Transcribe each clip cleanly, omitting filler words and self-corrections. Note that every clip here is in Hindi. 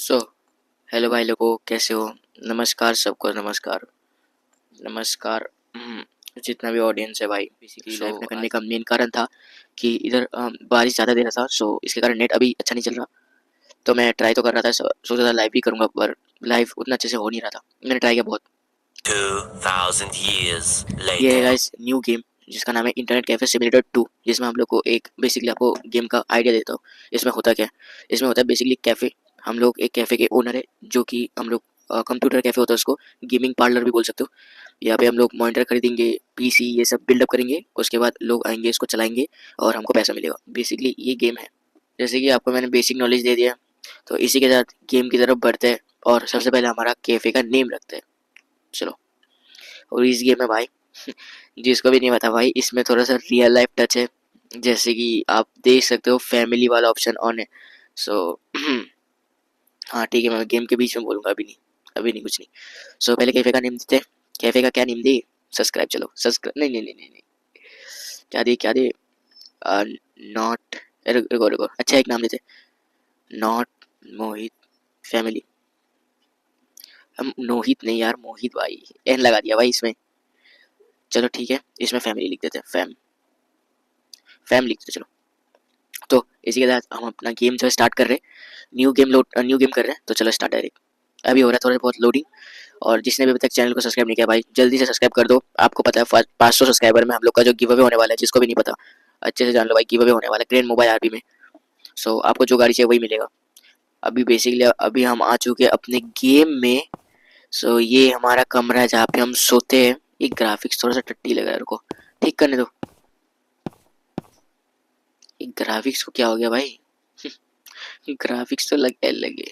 सो हेलो भाई लोगों, कैसे हो? नमस्कार सबको, नमस्कार नमस्कार। जितना भी ऑडियंस है भाई, बेसिकली लाइव में करने का मेन कारण था कि इधर बारिश ज़्यादा दे रहा था, सो इसके कारण नेट अभी अच्छा नहीं चल रहा। तो मैं ट्राई तो कर रहा था, सोचा था लाइव भी करूँगा, पर लाइव उतना अच्छे से हो नहीं रहा था। मैंने ट्राई किया बहुत। 2000 years ये है later. गाइस न्यू गेम जिसका नाम है इंटरनेट कैफे सिमुलेटर 2, जिसमें हम लोग को एक बेसिकली आपको गेम का आइडिया देता हूँ। इसमें होता क्या है? इसमें होता है बेसिकली कैफे। हम लोग एक कैफे के ओनर है, जो कि हम लोग कंप्यूटर कैफे होता है उसको, गेमिंग पार्लर भी बोल सकते हो। यहाँ पे हम लोग मॉनिटर खरीदेंगे, पीसी ये सब बिल्डअप करेंगे, उसके बाद लोग आएंगे, इसको चलाएंगे और हमको पैसा मिलेगा। बेसिकली ये गेम है। जैसे कि आपको मैंने बेसिक नॉलेज दे दिया, तो इसी के साथ गेम की तरफ बढ़ते हैं और सबसे पहले हमारा कैफे का नेम रखते हैं। चलो। और इस गेम में भाई जिसको भी नहीं पता भाई, इसमें थोड़ा सा रियल लाइफ टच है। जैसे कि आप देख सकते हो फैमिली वाला ऑप्शन ऑन है। सो हाँ ठीक है, मैं गेम के बीच में बोलूँगा, अभी नहीं, अभी नहीं, कुछ नहीं। सो पहले कैफे का नेम देते हैं। कैफे का क्या नेम दे? सब्सक्राइब। चलो सब्सक्राइब, नहीं नहीं नहीं नहीं नहीं, क्या दे क्या दे? नॉट, रुको रुको, अच्छा एक नाम देते, नॉट मोहित फैमिली। हम नोहित नहीं यार, मोहित भाई, एन लगा दिया भाई इसमें। चलो ठीक है, इसमें फैमिली लिख देते हैं, फैम लिख देते, चलो। तो इसी के साथ हम अपना गेम जो है स्टार्ट कर रहे हैं। न्यू गेम कर रहे हैं, तो चलो स्टार्ट डायरेक्ट। अभी हो रहा है थोड़ा बहुत लोडिंग। और जिसने भी अभी तक चैनल को सब्सक्राइब नहीं किया भाई, जल्दी से सब्सक्राइब कर दो। आपको पता है 500 सब्सक्राइबर में हम लोग का जो गिव अवे होने वाला है, जिसको भी नहीं पता अच्छे से जान लो भाई, गिव अवे होने वाला है ग्रैंड मोबाइल आरबी में। सो आपको जो गाड़ी चाहिए वही मिलेगा। अभी बेसिकली अभी हम आ चुके हैं अपने गेम में। सो ये हमारा कमरा है जहाँ पे हम सोते हैं। ये ग्राफिक्स थोड़ा सा टट्टी लग रहा है, रुको ठीक करने दो। ये ग्राफिक्स को क्या हो गया भाई? ग्राफिक्स तो लगे।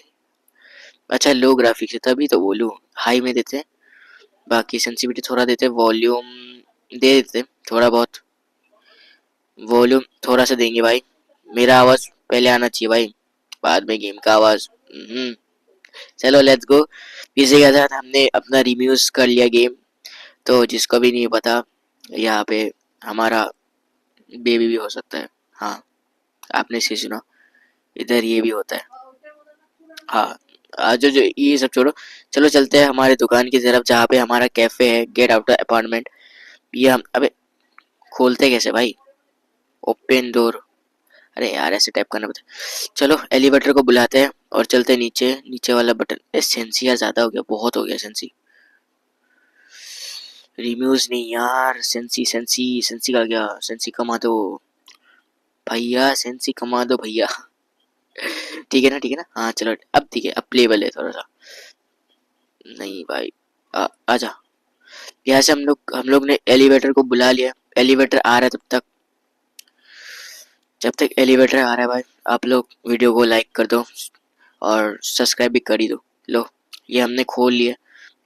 अच्छा लो ग्राफिक्स है तभी तो बोलूँ। हाई में देते हैं, बाकी सेंसिटिविटी थोड़ा देते हैं, वॉल्यूम दे देते हैं थोड़ा बहुत। वॉल्यूम थोड़ा सा देंगे भाई, मेरा आवाज़ पहले आना चाहिए भाई, बाद में गेम का आवाज़। चलो लेट्स गो। इसी के साथ हमने अपना रिव्यूज कर लिया गेम। तो जिसको भी नहीं पता, यहाँ पे हमारा बेबी भी हो सकता है। हाँ, आपने सही सुना, इधर ये भी होता है। हाँ, जो जो ये सब छोड़ो, चलो चलते हैं हमारे दुकान की तरफ जहाँ पे हमारा कैफे है, गेट आउट अपार्टमेंट। ये हम अबे खोलते कैसे भाई? ओपन डोर, अरे यार ऐसे टाइप करना पड़ता है। चलो एलिवेटर को बुलाते हैं और चलते हैं नीचे। नीचे वाला बटन, एसेंसी यार ज्यादा हो गया, बहुत हो गया एसेंसी। रिम्यूज नहीं यार, सेंसी सेंसी सेंसी का गया, सेंसी कमा दो भैया, सेंसी कमा दो भैया। ठीक है ना, ठीक है ना, हाँ चलो अब ठीक है, अब प्लेबल है थोड़ा सा। नहीं भाई, आजा। यहाँ से हम लोग ने एलिवेटर को बुला लिया। एलिवेटर आ रहा है, जब तक एलिवेटर आ रहा है भाई, आप लोग वीडियो को लाइक कर दो और सब्सक्राइब भी कर ही दो। लो, ये हमने खोल लिया,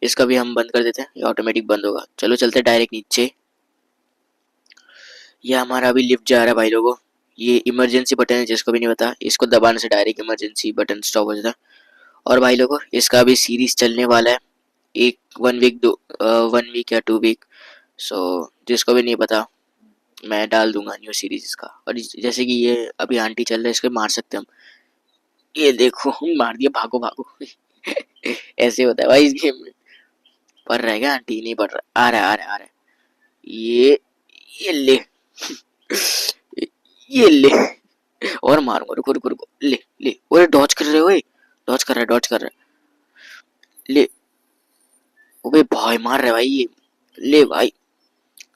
इसका भी हम बंद कर देते हैं, ये ऑटोमेटिक बंद होगा। चलो चलते डायरेक्ट नीचे। ये हमारा अभी लिफ्ट जा रहा है भाई लोगों। ये इमरजेंसी बटन है, जिसको भी नहीं पता, इसको दबाने से डायरेक्ट इमरजेंसी बटन स्टॉप हो जाता है। और भाई लोगों, इसका अभी सीरीज चलने वाला है, एक 1 वीक, 1 वीक या 2 वीक। सो जिसको भी नहीं पता, मैं डाल दूंगा न्यू सीरीज इसका। और जैसे कि ये अभी आंटी चल रहा है, इसको मार सकते हैं हम। ये देखो मार दिया, भागो भागो। ऐसे होता है भाई इस गेम में। पढ़ रहा है क्या? आंटी नहीं पढ़ रहा, आ रहा है आ रहा है आ रहा है। ये ले, ये ले, और मारूंगा, रुको रुको रुको, ले ले, ओए डॉज कर रहे हो, ओए डॉज कर रहा है, डॉज कर रहा है, ले। ओबे भाई मार रहा है भाई ये, ले भाई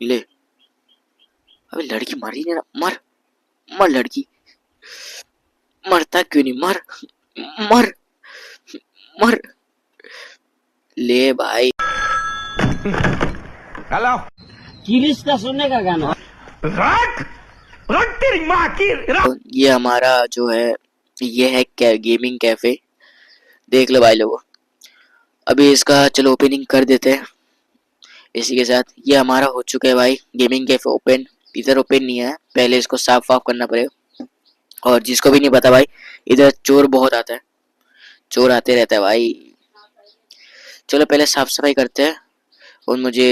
ले। अबे लड़की मर ही नहीं रहा, मर मर लड़की, मरता क्यों नहीं, मर मर मर, ले भाई। हेलो, किरिश का सुनने का गाना। रट रट तेरी माँ की रट। तो ये हमारा जो है, ये है गेमिंग कैफे, देख लो भाई लोगों। अभी इसका चलो ओपनिंग कर देते हैं। इसी के साथ ये हमारा हो चुका है भाई, गेमिंग कैफे ओपन। इधर ओपन नहीं है, पहले इसको साफ वाफ करना पड़ेगा। और जिसको भी नहीं पता भाई, इधर चोर बहुत आता है, चोर आते रहता है भाई। चलो पहले साफ सफाई करते हैं। और मुझे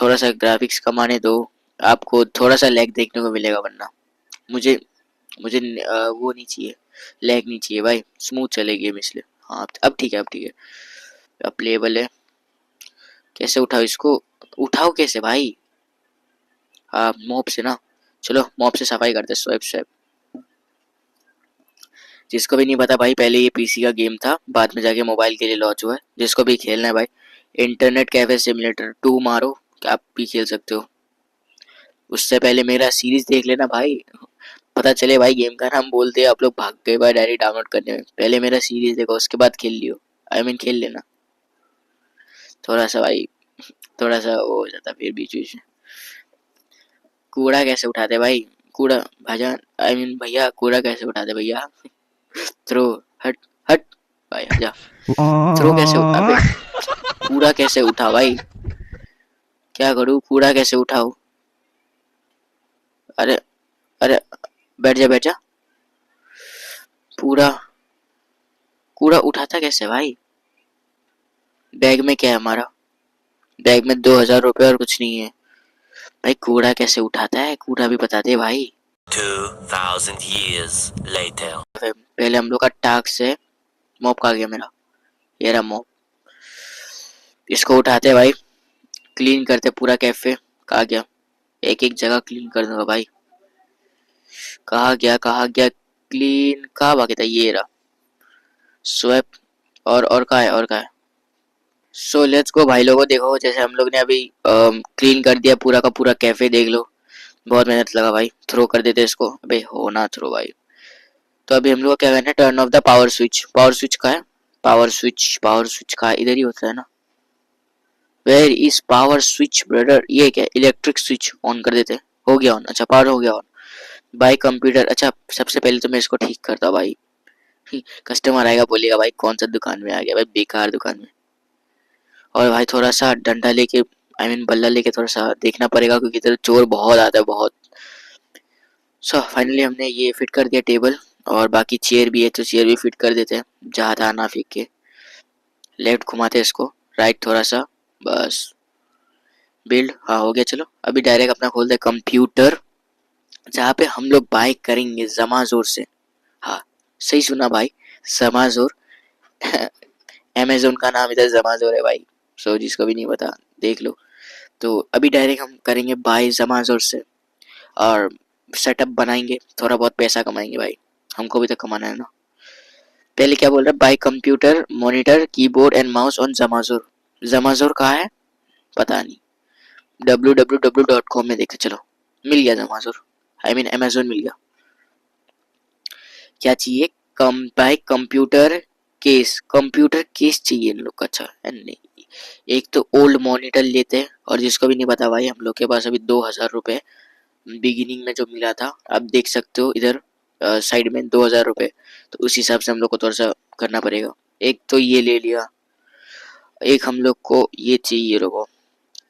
थोड़ा सा ग्राफिक्स कमाने दो, आपको थोड़ा सा लैग देखने को मिलेगा, वरना मुझे मुझे वो नहीं चाहिए, लैग नहीं चाहिए भाई, स्मूथ चले गेम इसलिए। हाँ अब ठीक है, अब ठीक है, अब प्लेबल है। कैसे उठाओ इसको, उठाओ कैसे भाई? हाँ मॉप से ना, चलो मॉप से सफाई करते, स्वाइप स्वाइप। जिसको भी नहीं पता भाई, पहले ये पीसी का गेम था, बाद में जाके मोबाइल के लिए लॉन्च हुआ है। जिसको भी खेलना है भाई, इंटरनेट कैफे सिमुलेटर 2 मारो कि आप भी खेल सकते हो। उससे पहले मेरा सीरीज देख लेना भाई, पता चले भाई गेम का नाम बोलते हैं आप लोग भाग गए भाई डायरेक्ट डाउनलोड करने में। पहले मेरा सीरीज देखो, उसके बाद खेल लियो, आई मीन खेल लेना। थोड़ा सा भाई, थोड़ा सा वो हो जाता फिर बीच बीच में। कूड़ा कैसे उठाते भाई? कूड़ा भाईजान, आई मीन भैया, कूड़ा कैसे उठाते भैया? थ्रो, हट हट भाई, जा। थ्रो कैसे अबे, कूड़ा कैसे उठा भाई? क्या करूँ, कूड़ा कैसे उठाऊं? अरे अरे, बैठ जा बैठ जा। पूरा कूड़ा उठाता कैसे भाई? बैग में क्या है हमारा? बैग में 2000 रुपये और कुछ नहीं है भाई। कूड़ा कैसे उठाता है, कूड़ा भी बता दे भाई। 2000 years later. पहले हम लोग का टास्क से मॉप का गया मेरा, ये रहा मॉप। इसको उठाते भाई, क्लीन करते पूरा कैफे। कहा गया, एक एक जगह क्लीन कर दूंगा भाई। कहा गया क्लीन, कहा बाकी था, ये रहा स्वैप। और कहा है, और कहा है। सो लेट्स गो भाई लोगों, देखो जैसे हम लोग ने अभी क्लीन कर दिया पूरा का पूरा कैफे, देख लो बहुत मेहनत लगा भाई। थ्रो कर देते इसको, अबे हो ना थ्रो भाई। तो अभी हम लोग को क्या करना है, turn off the power switch. Power switch का है, पावर स्विच का इधर ही होता है ना। Where is power switch brother? ये क्या, इलेक्ट्रिक स्विच ऑन कर देते। हो गया ऑन, अच्छा पावर हो गया ऑन बाय कंप्यूटर। अच्छा सबसे पहले तो मैं इसको ठीक करता भाई। कस्टमर आएगा बोलेगा भाई कौन सा दुकान में आ गया भाई, बेकार दुकान में। और भाई थोड़ा सा डंडा लेके, आई मीन बल्ला लेके थोड़ा सा देखना पड़ेगा, क्योंकि इधर चोर बहुत आता है बहुत। सो फाइनली हमने ये फिट कर दिया टेबल, और बाकी चेयर भी है तो चेयर भी फिट कर देते हैं, ज़्यादा ना फेंक के। लेफ्ट घुमाते हैं इसको, राइट थोड़ा सा, बस। बिल्ड, हाँ हो गया। चलो अभी डायरेक्ट अपना खोलते हैं कंप्यूटर, जहाँ पे हम लोग बाय करेंगे जमाजोर से। हाँ सही सुना भाई, जमाजोर। अमेजोन का नाम इधर जमाजोर है भाई। सो जिसको भी नहीं पता देख लो। तो अभी डायरेक्ट हम करेंगे बाय जमाजोर से, और सेटअप बनाएंगे, थोड़ा बहुत पैसा कमाएंगे भाई, हमको भी तो कमाना है ना। पहले क्या बोल रहा है, buy computer monitor keyboard and mouse on जमाजोर। जमाजोर कहाँ है पता नहीं, www.com में देखते। चलो मिल गया जमाजोर, आई मीन अमेजोन मिल गया। क्या चाहिए, कम बाय कंप्यूटर केस चाहिए इन लोग का। अच्छा नहीं, एक तो ओल्ड मॉनिटर लेते हैं, और जिसको भी नहीं पता भाई, हम लोग के पास अभी 2000 रुपये बिगिनिंग में जो मिला था, आप देख सकते हो इधर साइड में 2000 रुपये। तो उस हिसाब से हम लोग को थोड़ा सा करना पड़ेगा। एक तो ये ले लिया, एक हम लोग को ये चाहिए, रुको,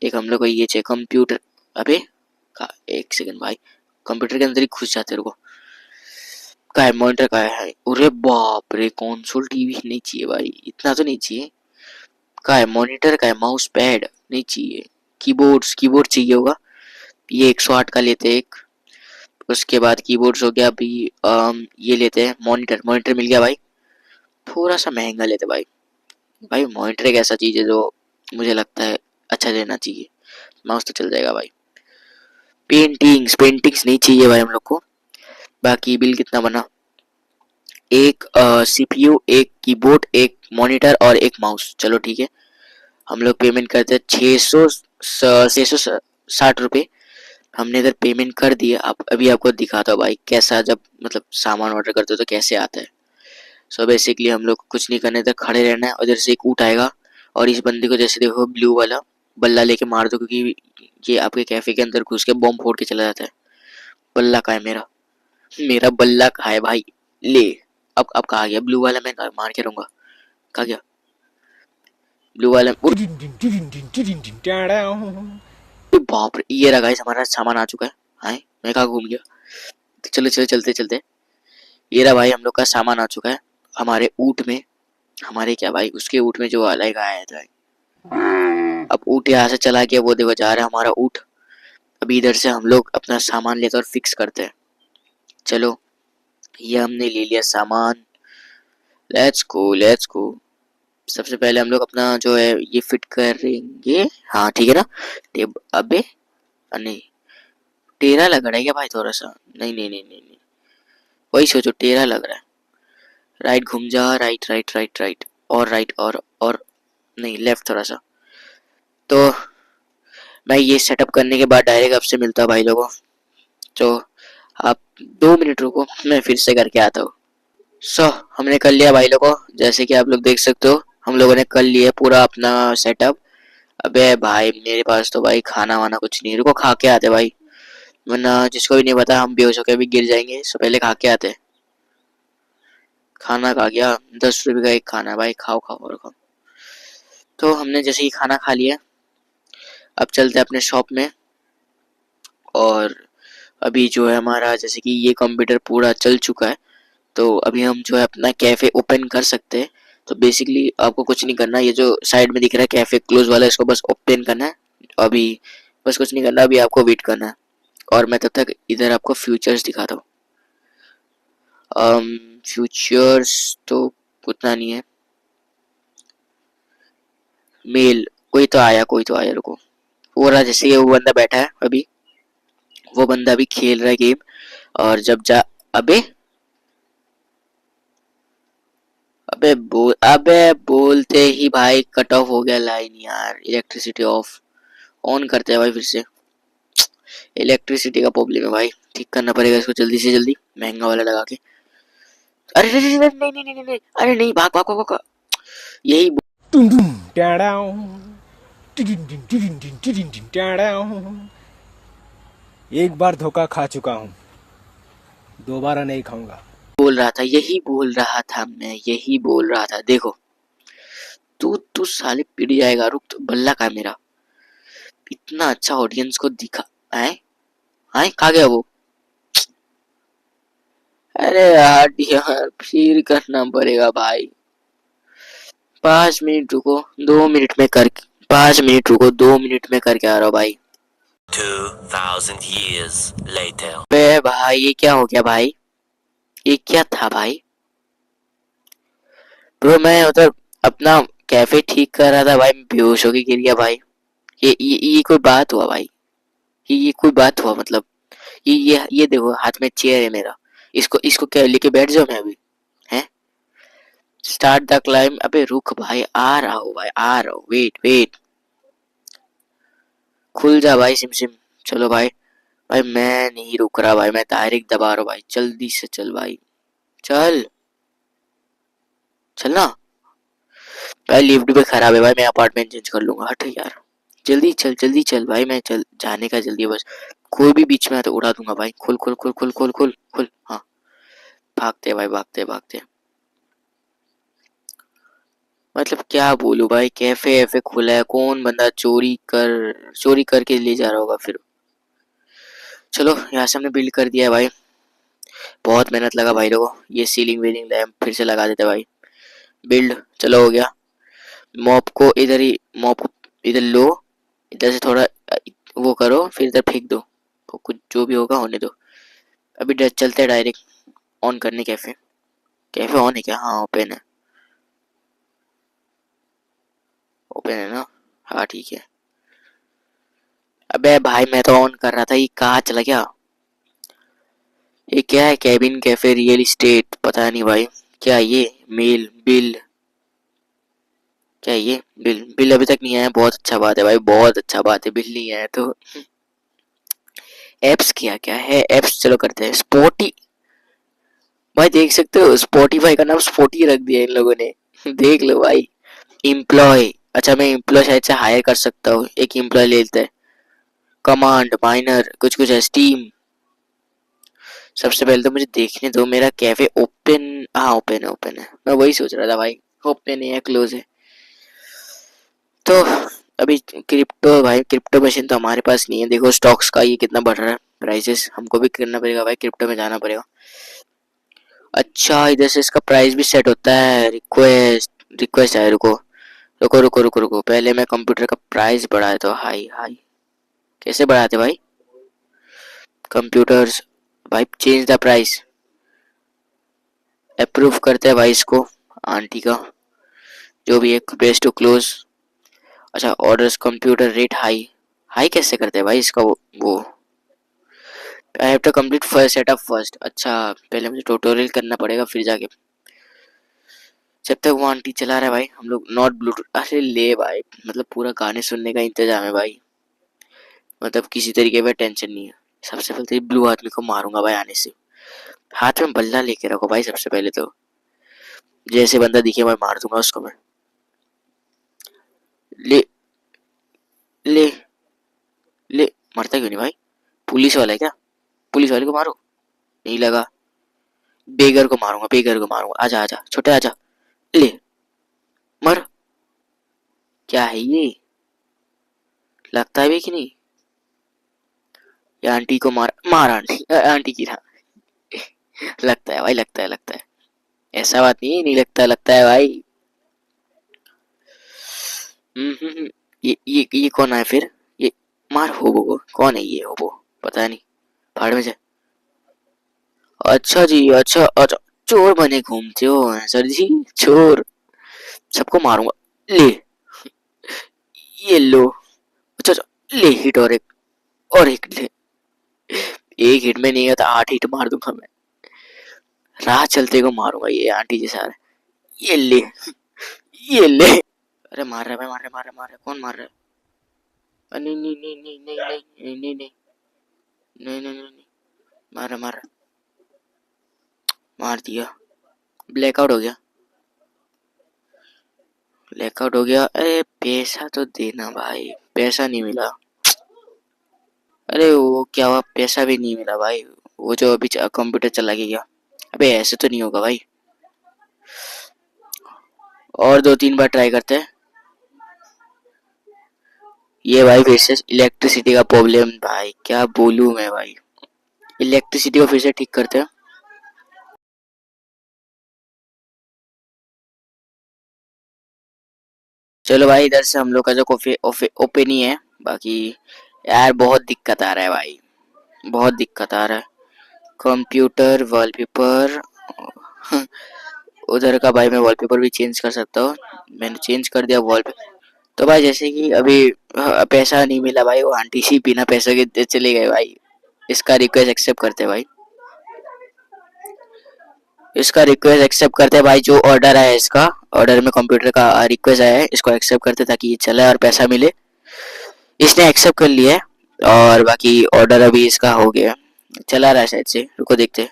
एक हम लोग को ये चाहिए कंप्यूटर। अबे एक सेकंड भाई, कंप्यूटर के अंदर ही घुस जाते, रुको। का है मॉनिटर का है, अरे बाप रे, कंसोल टीवी नहीं चाहिए भाई, इतना तो नहीं चाहिए। का है मॉनिटर का है, माउस पैड नहीं चाहिए। कीबोर्ड चाहिए होगा, ये 108 का लेते हैं एक। उसके बाद कीबोर्ड्स हो गया। अभी ये लेते हैं मॉनिटर मिल गया भाई, थोड़ा सा महंगा लेते भाई। भाई मॉनिटर एक ऐसा चीज़ है जो मुझे लगता है अच्छा लेना चाहिए, माउस तो चल जाएगा भाई। पेंटिंग्स नहीं चाहिए भाई हम लोग को। बाकी बिल कितना बना, एक सीपीयू, एक कीबोर्ड, एक मॉनिटर और एक माउस। चलो ठीक है, हम लोग पेमेंट करते हैं 660 रुपये। हमने इधर पेमेंट कर दिया। अब अभी आपको दिखाता हूँ भाई कैसा, जब मतलब सामान ऑर्डर करते हो तो कैसे आता है। सो बेसिकली हम लोग को कुछ नहीं करना, इधर खड़े रहना है, उधर से एक ऊँट आएगा, और इस बंदे को जैसे देखो ब्लू वाला बल्ला लेके मार दो, क्योंकि ये आपके कैफे के अंदर घुस के बॉम्ब फोड़ के चला जाता है। बल्ला कहाँ है मेरा, मेरा बल्ला कहाँ है भाई? ले, अब कहाँ गया ब्लू वाला? मैं मार के रहूंगा, कहाँ गया ब्लू वाला? बाप रे, ये रहा गाइस, हमारा सामान आ चुका है। हाय मैं कहाँ घूम गया? तो चलो चलो चलते, ये रहा भाई हम लोग का सामान आ चुका है हमारे ऊँट में। हमारे क्या भाई, उसके ऊँट में जो अलग आया था। अब ऊँट यहाँ से चला गया, वो देखो जा रहा है हमारा ऊँट। अभी इधर से हम लोग अपना सामान लेते और फिक्स करते हैं। चलो ये हमने ले लिया सामान, लेट्स गो लेट्स गो। सबसे पहले हम लोग अपना जो है ये फिट करेंगे। हाँ ठीक है ना। अबे नहीं, टेढ़ा लग रहा है क्या भाई थोड़ा सा? नहीं नहीं नहीं नहीं नहीं, वही सोचो, टेढ़ा लग रहा है। राइट घूम जा, राइट राइट राइट राइट, और राइट, और नहीं, लेफ्ट थोड़ा सा। तो मैं ये सेटअप करने के बाद डायरेक्ट आपसे मिलता हूँ भाई लोगों। तो आप 2 मिनट रुको, मैं फिर से करके आता हूँ। हमने कर लिया भाई लोगों, जैसे कि आप लोग देख सकते हो हम लोगों ने कर लिया पूरा अपना सेटअप। अबे भाई मेरे पास तो भाई खाना वाना कुछ नहीं, रुको खा के आते भाई, वरना जिसको भी नहीं पता हम बेहोश होकर भी गिर जाएंगे। सो पहले खा के आते। खाना खा गया, 10 रुपये का एक खाना है भाई, खाओ खाओ और खाओ। तो हमने जैसे ही खाना खा लिया, अब चलते हैं अपने शॉप में। और अभी जो है हमारा जैसे कि ये कंप्यूटर पूरा चल चुका है, तो अभी हम जो है अपना कैफ़े ओपन कर सकते हैं। तो बेसिकली आपको कुछ नहीं करना, ये जो साइड में दिख रहा है कैफ़े क्लोज वाला, इसको बस ओपन करना है अभी। बस कुछ नहीं करना, अभी आपको वेट करना है। और मैं तब तक इधर आपको फ्यूचर्स दिखाता हूँ। फ्यूचर्स तो उतना नहीं है। मेल, कोई तो आया कोई तो आया, रुको। वो रहा, जैसे वो बंदा बैठा है अभी, वो बंदा अभी खेल रहा है गेम। और जब जा, अबे अबे बोलते ही भाई कट ऑफ हो गया लाइन यार। इलेक्ट्रिसिटी ऑफ, ऑन करते हैं भाई फिर से। इलेक्ट्रिसिटी का प्रॉब्लम है भाई, ठीक करना पड़ेगा इसको जल्दी से जल्दी, महंगा वाला लगा के। अरे नहीं नहीं नहीं नहीं नहीं नहीं, अरे नहीं, भाग भाग भाग भाग। यही Dum dum down. Down. एक बार धोखा खा चुका हूँ, दोबारा नहीं खाऊंगा। बोल रहा था, यही बोल रहा था, मैं यही बोल रहा था। देखो तू तू साले पिट जाएगा, रुक तो, बल्ला का मेरा इतना अच्छा ऑडियंस को दिखा। आए आए, खा गया वो। अरे यार यार, फिर करना पड़ेगा भाई। 5 मिनट रुको, 2 मिनट में कर, 5 मिनट रुको, 2 मिनट में करके आ रहा हूँ भाई। 2000 years later. बे भाई ये क्या हो गया भाई, ये क्या था भाई? ब्रो मैं उधर अपना कैफे ठीक कर रहा था भाई, मैं बेहोश होके गिर गया भाई। ये कोई बात हुआ भाई? ये कोई बात हुआ मतलब? ये देखो हाथ में चेयर है मेरा, इसको इसको क्या लेके बैठ जाओ मैं अभी? हैं? स्टार्ट द क्लाइम, अबे रुक भाई, आ रहा हूँ भाई, आ रहा हूँ, वेट वेट। खुल जा भाई सिम सिम। चलो भाई, भाई मैं नहीं रुक रहा भाई, मैं डायरेक्ट दबा रहा हूँ भाई, जल्दी से चल भाई, चल चलना भाई। लिफ्ट भी खराब है भाई, मैं अपार्टमेंट चेंज कर लूंगा, हट यार। जल्दी चल भाई, मैं चल जाने का जल्दी है बस। कोई भी बीच में आए तो उड़ा दूंगा भाई। खुल खुल खुल खुल खुल खुल खुल, हाँ। भागते भाई, भागते भागते। मतलब क्या बोलूं भाई, कैफे ऐफे खुला है, कौन बंदा चोरी करके ले जा रहा होगा फिर। चलो यहाँ से हमने बिल्ड कर दिया है भाई, बहुत मेहनत लगा भाई लोगों। ये सीलिंग वीलिंग लैम्प फिर से लगा देते भाई। बिल्ड चलो हो गया। मॉप को इधर ही, मॉप को इधर लो, इधर से थोड़ा वो करो, फिर इधर फेंक दो। तो कुछ जो भी होगा होने दो। अभी चलते हैं डायरेक्ट ऑन करने कैफे। कैफे ऑन है क्या? हाँ ओपन है, ओपन है ना, हाँ ठीक है। अबे भाई मैं तो ऑन कर रहा था, ये कहाँ चला गया? ये क्या है? कैबिन कैफे रियल इस्टेट, पता नहीं भाई क्या ये। मेल बिल, क्या ये बिल? बिल अभी तक नहीं आया, बहुत अच्छा बात है भाई, बहुत अच्छा बात है, बिल नहीं आया तो। एप्स क्या क्या है? एप्स चलो करते हैं। स्पॉटी, भाई देख सकते हो स्पॉटिफाई का नाम स्पॉटी रख दिया इन लोगों ने। देख लो भाई। इम्प्लॉय, अच्छा मैं इम्प्लॉय शायद से हायर कर सकता हूँ, एक इम्प्लॉय ले लेते हैं। कमांड माइनर कुछ कुछ है, स्टीम। सबसे पहले तो मुझे देखने दो मेरा कैफे ओपन, हाँ ओपन है, ओपन है। मैं वही सोच रहा था भाई, ओपन है या क्लोज है। तो अभी क्रिप्टो भाई, क्रिप्टो मशीन तो हमारे पास नहीं है। देखो स्टॉक्स का ये कितना बढ़ रहा है प्राइसेस, हमको भी करना पड़ेगा भाई, क्रिप्टो में जाना पड़ेगा। अच्छा इधर से इसका प्राइस भी सेट होता है। रिक्वेस्ट, रिक्वेस्ट है, रुको रुको रुको रुको रुको, पहले मैं कंप्यूटर का प्राइस बढ़ा देता हूँ। हाई हाई, कैसे बढ़ाते भाई कंप्यूटर्स? भाई चेंज द प्राइस, अप्रूव करते हैं भाई इसको। आंटी का जो भी है, प्रेस टू क्लोज। अच्छा, orders computer rate high. High कैसे करते हैं भाई इसका? वो I have to complete first setup first. अच्छा, पहले मुझे ट्यूटोरियल करना पड़ेगा फिर जाके। जब तक वो आंटी चला रहा है भाई हम लोग नॉट ब्लूटूथ। अरे ले भाई, मतलब पूरा गाने सुनने का इंतजाम है भाई, मतलब किसी तरीके का टेंशन नहीं है। सबसे पहले तो ये ब्लू आदमी को मारूंगा भाई आने से। हाथ में बल्ला लेके रखो भाई, सबसे पहले तो जैसे बंदा दिखे मैं मार दूंगा उसको मैं। ले ले ले, मरता क्यों नहीं भाई? पुलिस वाला है क्या? पुलिस वाले को मारो। नहीं लगा। बेगर को मारूंगा, बेगर को मारूंगा। आजा आजा छोटे आजा। ले, मर। क्या है ये? लगता है भी कि नहीं? ये आंटी को मार मार, आंटी आंटी की था। लगता है भाई, लगता है, लगता है। ऐसा बात नहीं है, नहीं लगता, लगता है भाई। ये कौन है फिर? ये मार होबो को। कौन है ये होबो? पता नहीं। भाड़ में जाए। अच्छा जी, अच्छा अच्छा। चोर बने घूमते हो सर जी, चोर। सबको मारूंगा। ले, ये लो। अच्छा अच्छा, ले हिट और एक, और एक ले। एक हिट में नहीं गया तो 8 हिट मार दूंगा मैं। राह चलते को मारूंगा ये आंटी जैसा है। ये ले, ये ले। अरे मार रहा है भाई, मार रहा है, मार रहा है, मार रहा है। कौन मार रहा है? नहीं नहीं नहीं नहीं नहीं नहीं नहीं नहीं नहीं नहीं नहीं नहीं, मार रहा, मार रहा। मार दिया। ब्लैकआउट हो गया, ब्लैकआउट हो गया। अरे पैसा तो देना भाई, पैसा नहीं मिला। अरे वो क्या हुआ, पैसा भी नहीं मिला भाई। वो जो अभी कंप्यूटर चला गया। अबे ऐसे तो नहीं होगा भाई। और 2-3 बार ट्राई करते हैं। ये भाई फिर से इलेक्ट्रिसिटी का प्रॉब्लम भाई, क्या बोलूं मैं भाई। इलेक्ट्रिसिटी को फिर से ठीक करते हैं। चलो भाई, इधर से हम लोग का जो ओपन ही है। बाकी यार बहुत दिक्कत आ रहा है भाई, बहुत दिक्कत आ रहा है। Computer wallpaper. उधर का भाई मैं वॉलपेपर भी चेंज कर सकता हूँ। मैंने चेंज कर दिया वॉलपेपर। तो भाई जैसे कि अभी पैसा नहीं मिला भाई, वो आंटी सी बिना पैसे के चले गए भाई। इसका रिक्वेस्ट एक्सेप्ट करते भाई, इसका रिक्वेस्ट एक्सेप्ट करते भाई। जो ऑर्डर आया है, इसका ऑर्डर में कंप्यूटर का रिक्वेस्ट आया है, इसको एक्सेप्ट करते ताकि ये चले और पैसा मिले। इसने एक्सेप्ट कर लिया है। और बाकी ऑर्डर अभी इसका हो गया, चला रहा है शायद से। रुको देखते हैं।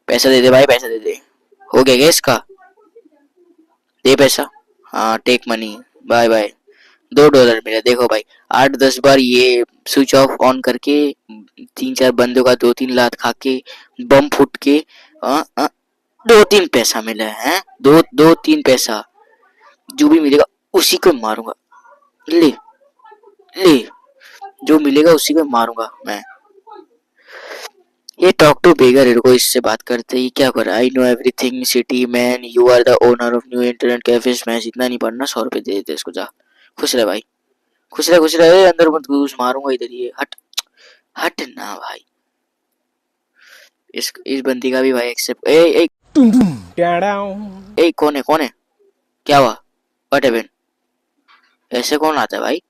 पैसा दे दे भाई, पैसा दे दे। हो गया क्या इसका? दे पैसा। हाँ, टेक मनी, बाय बाय। $2 मिला। देखो भाई, 8-10 बार ये स्विच ऑफ ऑन करके, 3-4 बंदों का 2-3 लात खा के, बम फूट के, 2-3 पैसा मिला है। 2-3 पैसा जो भी मिलेगा उसी को मारूंगा। ले ले, जो मिलेगा उसी को मारूंगा मैं। ये टॉक टू बेगर को इससे बात करते ही क्या कर रहा है? I know everything city man, you are the owner of new internet cafe smash. इतना नहीं पढ़ना, 100 रुपए दे देते इसको, जा। खुश रहे भाई, खुश रहे, खुश रहे। अंदर मत घुस, मारूंगा इधर। ये हट, हट ना भाई। इस बंदी का भी भाई एक्सेप्ट। ए ए तुम टेढ़ाओ। ए, कौन है, कौन है? क्या हुआ? What happened? ऐसे कौन आता है भाई?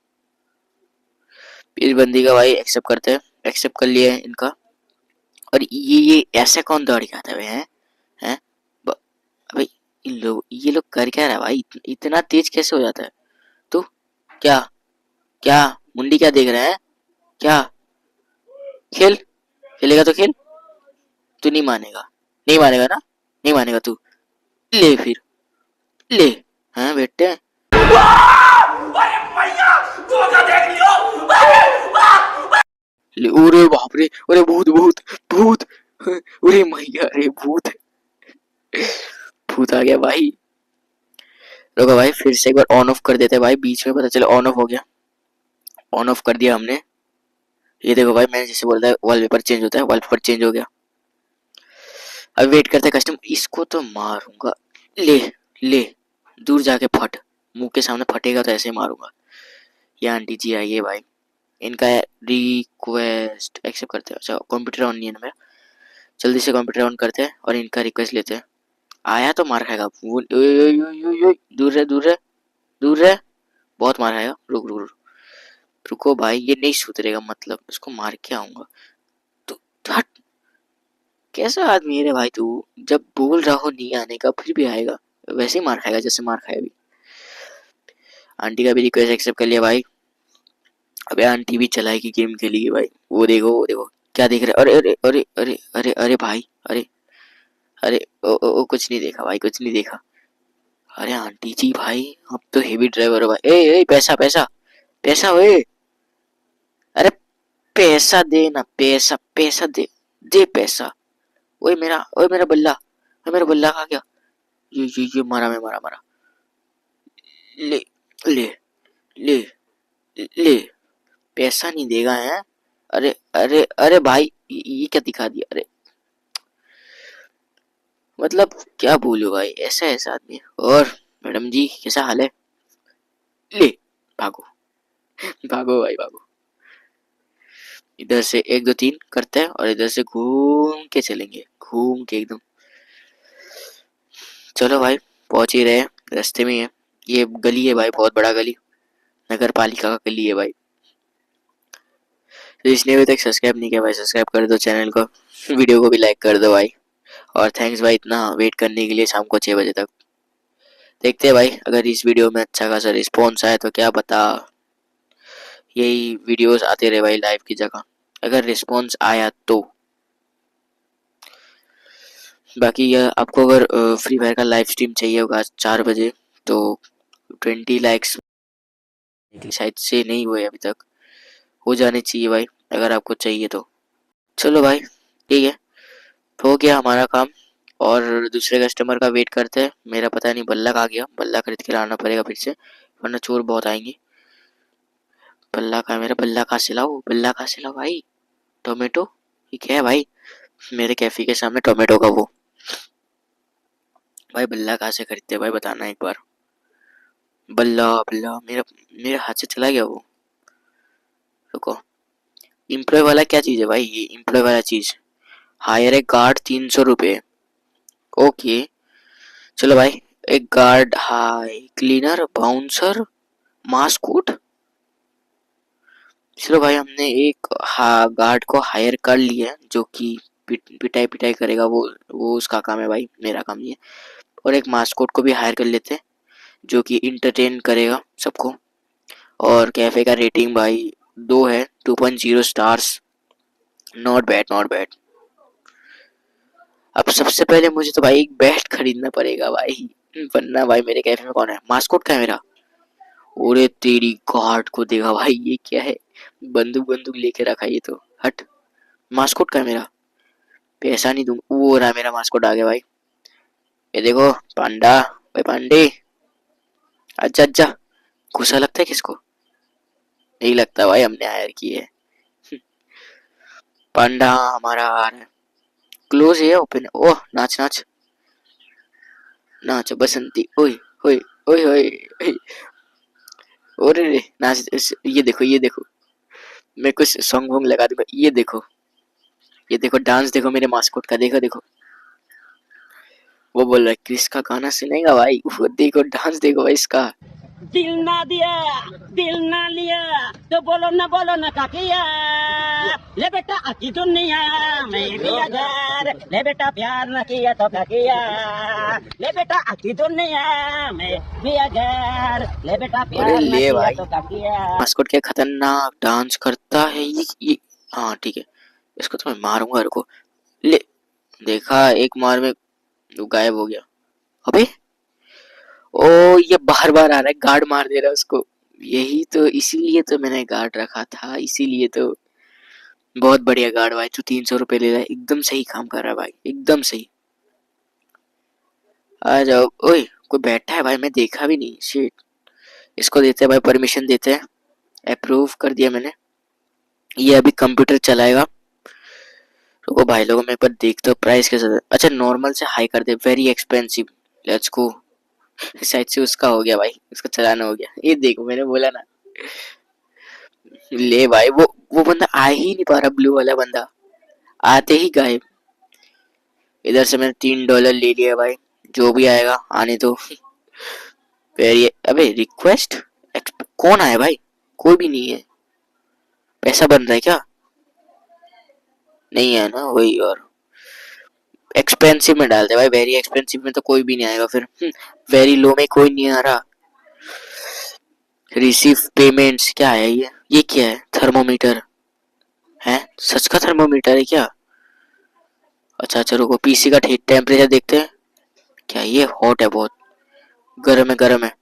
इस बंदी का भाई एक्सेप्ट करते हैं। एक्सेप्ट कर लिया है इनका। और ये ऐसे कौन दौड़ के आता है भाई? हैं? भाई ये लोग कर क्या रहा है भाई? इतना तेज कैसे हो जाता है? तू क्या, क्या मुंडी क्या देख रहा है? क्या खेल, खेलेगा तो खेल। तू नहीं मानेगा, नहीं मानेगा ना? नहीं मानेगा तू? ले फिर, ले। हाँ बेटे। ले, अरे बाप रे, अरे भूत भूत भूत। अरे मैया, अरे भूत, भूत आ गया भाई। रुको भाई, फिर से एक बार ऑन ऑफ कर देते हैं भाई, बीच में पता चले ऑन ऑफ हो गया। ऑन ऑफ कर दिया हमने। ये देखो भाई, मैंने जैसे बोलता है वॉलपेपर चेंज होता है, वॉलपेपर चेंज हो गया। अब वेट करते हैं कस्टम। इसको तो मारूंगा। ले ले, दूर जाके फट। मुंह के सामने फटेगा तो ऐसे ही मारूंगा। ये आंटी जी आई है भाई, इनका रिक्वेस्ट एक्सेप्ट करते हैं। अच्छा, कंप्यूटर ऑन नहीं है ना मेरा। जल्दी से कंप्यूटर ऑन करते हैं और इनका रिक्वेस्ट लेते हैं। आया तो मार खाएगा वो। ओए, ओए, ओए, ओए, ओए, दूर रहे, दूर रहे, दूर रहे, बहुत मार खाएगा। रुक रुक रुक, रुको भाई, ये नहीं सुधरेगा, मतलब इसको मार के आऊंगा। तो हट, कैसा आदमी है रे भाई तू, जब बोल रहा हो नहीं आने का फिर भी आएगा, वैसे ही मार खाएगा जैसे मार खाया अभी। आंटी का भी रिक्वेस्ट एक्सेप्ट कर लिया भाई। अबे आंटी भी चलाएगी गेम खेलेगी भाई, वो देखो क्या देख रहे, अरे अरे अरे अरे अरे अरे भाई, अरे अरे ओ कुछ नहीं देखा भाई, कुछ नहीं देखा। अरे आंटी जी भाई, अब तो हेवी ड्राइवर हो भाई। ए पैसा पैसा पैसा, ओए अरे पैसा दे ना, पैसा पैसा दे, दे पैसा। ओए मेरा बल्ला, ओए मेरा बल्ला खा गया। ये मारा, मैं मारा मारा। ले ले ले ले, पैसा नहीं देगा है। अरे अरे अरे भाई, ये क्या दिखा दिया, अरे मतलब क्या बोलूं भाई, ऐसा ऐसा आदमी है। और मैडम जी कैसा हाल है? ले, भागो भागो भाई भागो। इधर से एक दो तीन करते हैं और इधर से घूम के चलेंगे, घूम के एकदम। चलो भाई, पहुंच ही रहे हैं, रास्ते में ही है। ये गली है भाई, बहुत बड़ा गली, नगर पालिका का गली है भाई। तो जिसने अभी तक सब्सक्राइब नहीं किया भाई, सब्सक्राइब कर दो चैनल को, वीडियो को भी लाइक कर दो भाई। और थैंक्स भाई इतना वेट करने के लिए, शाम को 6 बजे तक। देखते हैं भाई, अगर इस वीडियो में अच्छा खासा रिस्पॉन्स आए तो क्या पता यही वीडियोस आते रहे भाई लाइव की जगह, अगर रिस्पॉन्स आया तो। बाकी यह आपको अगर फ्री फायर का लाइव स्ट्रीम चाहिए होगा 4 बजे, तो 20 लाइक्स शायद से नहीं हुए अभी तक, हो जाने चाहिए भाई अगर आपको चाहिए तो। चलो भाई ठीक है, हो गया हमारा काम। और दूसरे कस्टमर का वेट करते हैं। मेरा पता नहीं बल्ला कहाँ गया, बल्ला खरीद के लाना पड़ेगा फिर से, वरना चोर बहुत आएंगे। बल्ला कहाँ है मेरा, बल्ला कहाँ से लाऊं, बल्ला कहाँ से लाऊं भाई? टोमेटो, ये क्या है भाई मेरे कैफे के सामने टोमेटो का वो? भाई बल्ला कहाँ से खरीदते हैं भाई, बताना एक बार। बल्ला बल्ला मेरा मेरे हाथ से चला गया वो। रुको, इम्प्लॉय वाला क्या चीज़ है भाई, ये इम्प्लॉय वाला चीज़, हायर ए गार्ड 300 रुपये। ओके चलो भाई, एक guard, high cleaner, bouncer, mascot. चलो भाई, हमने एक गार्ड को हायर कर लिया है जो कि पिटाई पिटाई करेगा, वो उसका काम है भाई, मेरा काम नहीं है। और एक मास्कोट को भी हायर कर लेते हैं जो कि इंटरटेन करेगा सबको। और कैफे का रेटिंग भाई 2 है, 2.0 stars, not bad not bad. अब सबसे पहले मुझे तो भाई एक बैट खरीदना पड़ेगा भाई, वरना भाई मेरे कैफे में कौन है? मास्कोट का है मेरा। ओरे तेरी गार्ड को देखा भाई, ये क्या है, बंदूक बंदूक लेके रखा ये तो, हट। मास्कोट का है मेरा, पैसा नहीं दूंगा। वो रहा मेरा मास्कोट आ गया भाई, ये देखो पांडा भाई, पांडे अच्छा अच्छा। गुस्सा लगता है किसको? नहीं लगता भाई, हमने हायर की है। पांडा हमारा आ रहा है, क्लोज है ओपन है। ओह नाच नाच नाच बसंती, ओए ओए ओए ओए, ओरे रे नाच। ये देखो ये देखो, मैं कुछ सॉन्ग वॉन्ग लगा दूंगा। ये देखो डांस देखो मेरे मास्कोट का, देखो देखो, वो बोल रहा है क्रिस का गाना सुनेगा भाई, वो देखो डांस देखो भाई इसका। दिल ना दिया, दिल ना लिया, तो बोलो ना काकिया। ले बेटा आकी दुनिया में भी अगर, ले बेटा प्यार न किया तो क्या किया। ले बेटा आकी दुनिया में भी अगर, ले बेटा प्यार अरे न ले किया भाई, तो क्या किया। मास्कोट क्या खतरनाक डांस करता है ये। हाँ ठीक है, इसको तो मैं मारूंगा, रुको। ले, देखा एक मार में वो गायब हो गया। अबे ओ, ये बार बार आ रहा है, गार्ड मार दे रहा है उसको। यही तो, इसीलिए तो मैंने गार्ड रखा था, इसीलिए तो। बहुत बढ़िया गार्ड भाई, तू 300 रुपये ले रहा है, एकदम सही काम कर रहा है भाई, एकदम सही। आ जाओ। ओए कोई बैठा है भाई, मैं देखा भी नहीं, शिट। इसको देते हैं भाई, परमिशन देते हैं, अप्रूव कर दिया मैंने। ये अभी कंप्यूटर चलाएगा। रुको भाई लोगों, मैं एक बार देखता हूँ प्राइस कैसा है। अच्छा नॉर्मल से हाई कर दे, वेरी एक्सपेंसिव, लेट्स गो। शायद से उसका हो गया भाई, उसका चलाना हो गया। ये देखो मैंने बोला ना, ले भाई, वो बंदा आ ही नहीं पा रहा, ब्लू वाला बंदा आते ही गायब। इधर से मैंने $3 ले लिया भाई, जो भी आएगा आने तो। वेरी अबे रिक्वेस्ट कौन आया भाई? कोई भी नहीं है। पैसा बन रहा है क्या? नहीं है ना वही। और एक्सपेंसिव में डालते भाई, वेरी एक्सपेंसिव में तो कोई भी नहीं आएगा फिर। वेरी लो में कोई नहीं आ रहा। रिसीव पेमेंट्स क्या है ये क्या है? थर्मोमीटर है? सच का थर्मोमीटर है क्या? अच्छा अच्छा रुको, पीसी का टेम्परेचर देखते हैं। क्या ये हॉट है बहुत? गर्म है गर्म है।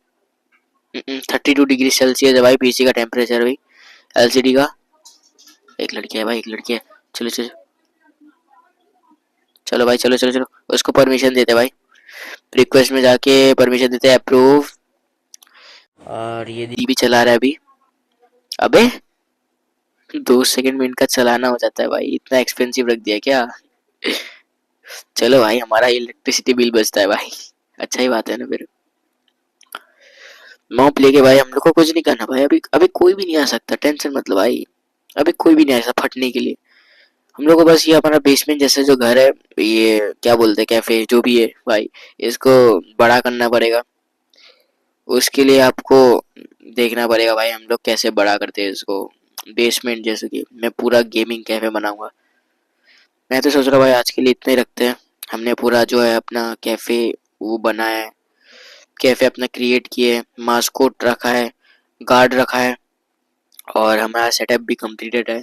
32 डिग्री सेल्सियस है भाई पीसी का टेम्परेचर भाई। एलसीडी का। एक लड़की है भाई, एक लड़की है। चलो चलो चलो भाई, चलो चलो चलो उसको परमिशन देते भाई। रिक्वेस्ट में जाके परमिशन देते हैं, अप्रूव। और ये दी भी चला रहा है अभी। अबे 2 सेकंड में इनका चलाना हो जाता है भाई, इतना एक्सपेंसिव रख दिया क्या? चलो भाई हमारा इलेक्ट्रिसिटी बिल बचता है भाई। अच्छा ही बात है ना फिर। मॉप लेके भाई हम लोग को कुछ नहीं करना भाई। अभी अभी कोई भी नहीं आ सकता, टेंशन मतलब भाई। अभी कोई भी नहीं आया फटने के लिए। हम लोग को बस ये अपना बेसमेंट जैसे जो घर है, ये क्या बोलते हैं, कैफे जो भी है भाई, इसको बड़ा करना पड़ेगा। उसके लिए आपको देखना पड़ेगा भाई हम लोग कैसे बड़ा करते हैं इसको। बेसमेंट जैसे कि मैं पूरा गेमिंग कैफे बनाऊंगा। मैं तो सोच रहा हूँ भाई आज के लिए इतना ही रखते हैं। हमने पूरा जो है अपना कैफे वो बनाया है, कैफे अपना क्रिएट किए, मास्कोट रखा है, गार्ड रखा है, और हमारा सेटअप भी कंप्लीटेड है।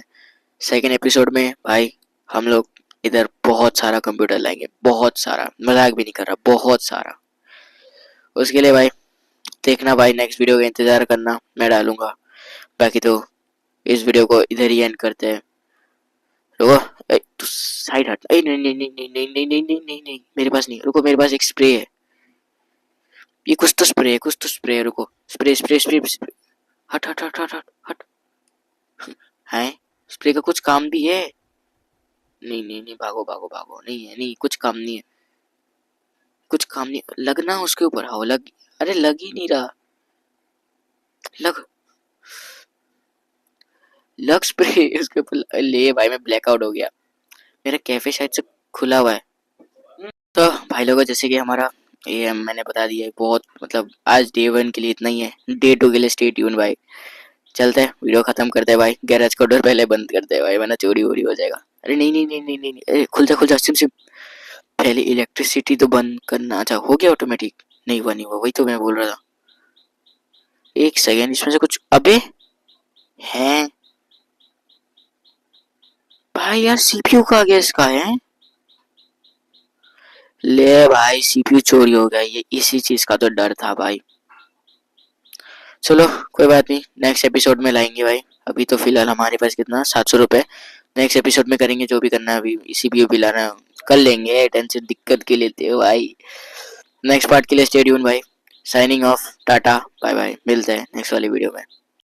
सेकेंड एपिसोड में भाई हम लोग इधर बहुत सारा कंप्यूटर लाएंगे, बहुत सारा, मजाक भी नहीं कर रहा, बहुत सारा। उसके लिए भाई देखना भाई, नेक्स्ट वीडियो का इंतजार करना, मैं डालूंगा। बाकी तो इस वीडियो को इधर ही एंड करते हैं। रुको, तू साइड हट। नहीं नहीं नहीं नहीं नहीं नहीं नहीं नहीं नहीं नहीं, मेरे पास नहीं। रुको, मेरे पास एक स्प्रे है। ये कुछ तो स्प्रे है, कुछ तो स्प्रे है। रुको, स्प्रे स्प्रे स्प्रे स्प्रे। हट हट हट हट हट हट। है स्प्रे का कुछ काम भी है? नहीं नहीं नहीं, भागो भागो भागो। नहीं है, नहीं कुछ काम नहीं है, कुछ काम नहीं। लगना उसके ऊपर। हाँ लग। अरे लग ही नहीं रहा। लग लग स्प्रे उसके ऊपर। ले भाई मैं ब्लैकआउट हो गया। मेरा कैफे शायद से खुला हुआ है। तो भाई लोगों जैसे कि हमारा ये मैंने बता दिया है बहुत, मतलब आज डे 1 के लिए इतना ही है। डे 2 के लिए स्टे ट्यून भाई। चलते हैं, वीडियो खत्म करते हैं भाई। गैरेज का डोर पहले बंद करते हैं भाई, वरना चोरी वोरी हो जाएगा। अरे नहीं नहीं नहीं नहीं नहीं, नहीं। अरे खुल जा सिम सिम। पहले इलेक्ट्रिसिटी तो बंद करना। अच्छा हो गया ऑटोमेटिक? नहीं हुआ नहीं हुआ, वही तो मैं बोल रहा था। एक सेकेंड, इसमें से कुछ। अबे हैं भाई यार, सीपीयू का गया इसका है। ले भाई सीपीयू चोरी हो गया, ये इसी चीज का तो डर था भाई। चलो कोई बात नहीं, नेक्स्ट एपिसोड में लाएंगे भाई। अभी तो फिलहाल हमारे पास कितना, 700 रुपये। नेक्स्ट एपिसोड में करेंगे जो भी करना है। अभी सीपीयू भी लाना कर लेंगे, टेंशन दिक्कत के लेते हो भाई। नेक्स्ट पार्ट के लिए स्टे ट्यून भाई। Signing off, tata bye bye, मिलते हैं नेक्स्ट वाली वीडियो में।